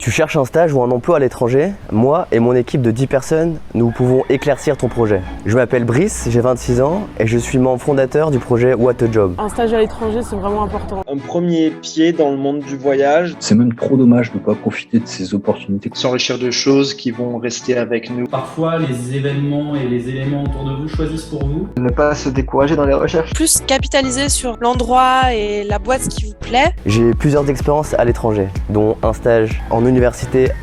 Tu cherches un stage ou un emploi à l'étranger? Moi et mon équipe de 10 personnes, nous pouvons éclaircir ton projet. Je m'appelle Brice, j'ai 26 ans et je suis membre fondateur du projet What a Job. Un stage à l'étranger, c'est vraiment important. Un premier pied dans le monde du voyage. C'est même trop dommage de ne pas profiter de ces opportunités. S'enrichir de choses qui vont rester avec nous. Parfois, les événements et les éléments autour de vous choisissent pour vous. Ne pas se décourager dans les recherches. Plus capitaliser sur l'endroit et la boîte qui vous plaît. J'ai plusieurs expériences à l'étranger, dont un stage en université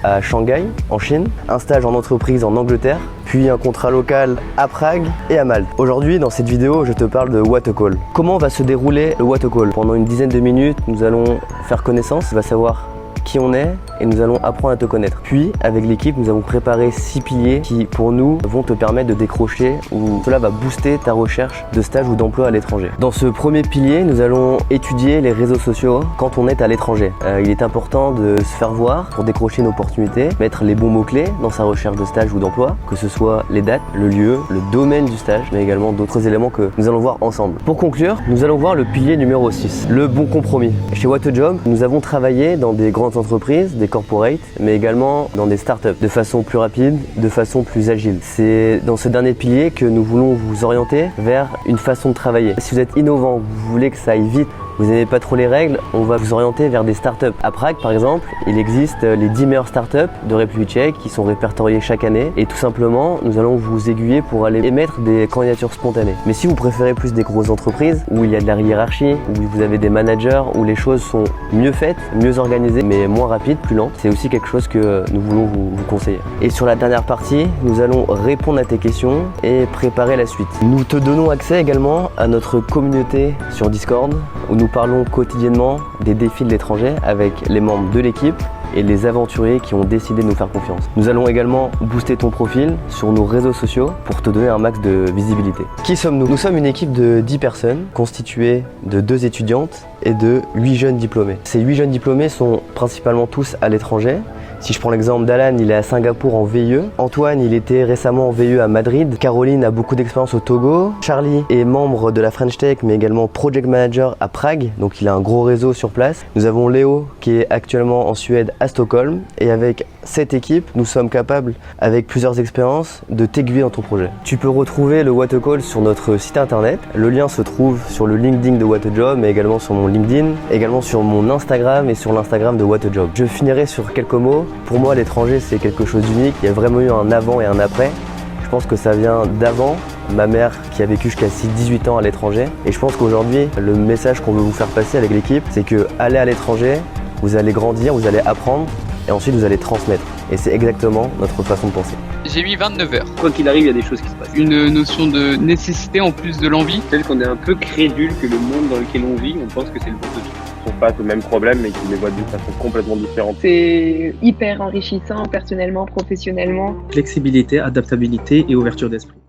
à Shanghai, en Chine, un stage en entreprise en Angleterre, puis un contrat local à Prague et à Malte. Aujourd'hui, dans cette vidéo, je te parle de What a Call. Comment va se dérouler le What a Call? Pendant une dizaine de minutes, nous allons faire connaissance, tu vas savoir qui on est et nous allons apprendre à te connaître. Puis, avec l'équipe, nous avons préparé 6 piliers qui, pour nous, vont te permettre de décrocher ou cela va booster ta recherche de stage ou d'emploi à l'étranger. Dans ce premier pilier, nous allons étudier les réseaux sociaux quand on est à l'étranger. Il est important de se faire voir pour décrocher une opportunité, mettre les bons mots-clés dans sa recherche de stage ou d'emploi, que ce soit les dates, le lieu, le domaine du stage, mais également d'autres éléments que nous allons voir ensemble. Pour conclure, nous allons voir le pilier numéro 6, le bon compromis. Chez What a Job, nous avons travaillé dans des grandes entreprises, des corporates, mais également dans des startups, de façon plus rapide, de façon plus agile. C'est dans ce dernier pilier que nous voulons vous orienter vers une façon de travailler. Si vous êtes innovant, vous voulez que ça aille vite, vous n'aimez pas trop les règles, on va vous orienter vers des startups. À Prague, par exemple, il existe les 10 meilleures startups de République tchèque qui sont répertoriées chaque année. Et tout simplement, nous allons vous aiguiller pour aller émettre des candidatures spontanées. Mais si vous préférez plus des grosses entreprises, où il y a de la hiérarchie, où vous avez des managers, où les choses sont mieux faites, mieux organisées, mais moins rapides, plus lentes, c'est aussi quelque chose que nous voulons vous conseiller. Et sur la dernière partie, nous allons répondre à tes questions et préparer la suite. Nous te donnons accès également à notre communauté sur Discord, où nous parlons quotidiennement des défis de l'étranger avec les membres de l'équipe et les aventuriers qui ont décidé de nous faire confiance. Nous allons également booster ton profil sur nos réseaux sociaux pour te donner un max de visibilité. Qui sommes-nous? Nous sommes une équipe de 10 personnes constituée de 2 étudiantes et de 8 jeunes diplômés. Ces 8 jeunes diplômés sont principalement tous à l'étranger. Si je prends l'exemple d'Alan, il est à Singapour en VIE. Antoine, il était récemment en VIE à Madrid. Caroline a beaucoup d'expérience au Togo. Charlie est membre de la French Tech, mais également Project Manager à Prague. Donc il a un gros réseau sur place. Nous avons Léo, qui est actuellement en Suède à Stockholm. Et avec cette équipe, nous sommes capables, avec plusieurs expériences, de t'aiguiller dans ton projet. Tu peux retrouver le What a Call sur notre site internet. Le lien se trouve sur le LinkedIn de What a Job, mais également sur mon LinkedIn, également sur mon Instagram et sur l'Instagram de What a Job. Je finirai sur quelques mots. Pour moi, l'étranger, c'est quelque chose d'unique. Il y a vraiment eu un avant et un après. Je pense que ça vient d'avant, ma mère qui a vécu jusqu'à 18 ans à l'étranger. Et je pense qu'aujourd'hui, le message qu'on veut vous faire passer avec l'équipe, c'est que aller à l'étranger, vous allez grandir, vous allez apprendre et ensuite vous allez transmettre. Et c'est exactement notre façon de penser. J'ai mis 29 heures. Quoi qu'il arrive, il y a des choses qui se passent. Une notion de nécessité en plus de l'envie. Peut-être qu'on est un peu crédule que le monde dans lequel on vit, on pense que c'est le bon de tout. Sont face aux mêmes problèmes mais qui les voient d'une façon complètement différente. C'est hyper enrichissant personnellement, professionnellement. Flexibilité, adaptabilité et ouverture d'esprit.